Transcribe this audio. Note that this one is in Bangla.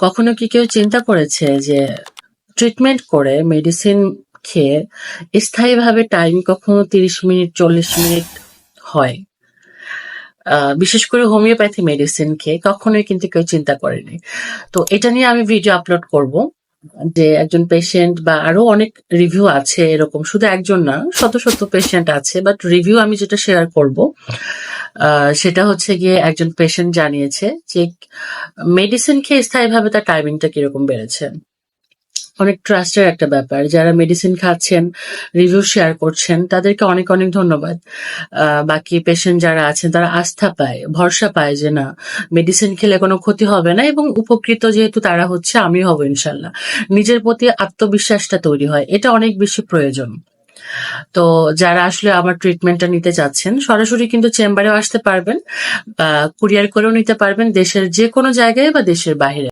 কখনো কি কেউ চিন্তা করেছে যে ট্রিটমেন্ট করে মেডিসিন খেয়ে স্থায়ীভাবে টাইম কখনো 30 মিনিট 40 মিনিট হয়? বিশেষ করে হোমিওপ্যাথি মেডিসিন খেয়ে কখনোই কিন্তু কেউ চিন্তা করেনি। তো এটা নিয়ে আমি ভিডিও আপলোড করব, যে একজন পেশেন্ট বা আরো অনেক রিভিউ আছে এরকম, শুধু একজন না, শত শত পেশেন্ট আছে, বাট রিভিউ আমি যেটা শেয়ার করব সেটা হচ্ছে গিয়ে একজন পেশেন্ট জানিয়েছে যে মেডিসিন খেয়ে স্থায়ীভাবে তার টাইমিংটা কিরকম বেড়েছে। অনেক ট্রাস্টের একটা ব্যাপার। যারা মেডিসিন খাচ্ছেন, রিভিউ শেয়ার করছেন, তাদেরকে অনেক অনেক ধন্যবাদ। বাকি পেশেন্ট যারা আছেন তারা আস্থা পায়, ভরসা পায় যে না, মেডিসিন খেলে কোনো ক্ষতি হবে না, এবং উপকৃত যেহেতু তারা হচ্ছে, আমিও হব ইনশাল্লাহ। নিজের প্রতি আত্মবিশ্বাসটা তৈরি হয়, এটা অনেক বেশি প্রয়োজন। তো যারা আসলে আমার ট্রিটমেন্টটা নিতে চাচ্ছেন, সরাসরি কিন্তু চেম্বারেও আসতে পারবেন বা কুরিয়ার করেও নিতে পারবেন, দেশের যে কোনো জায়গায় বা দেশের বাইরে।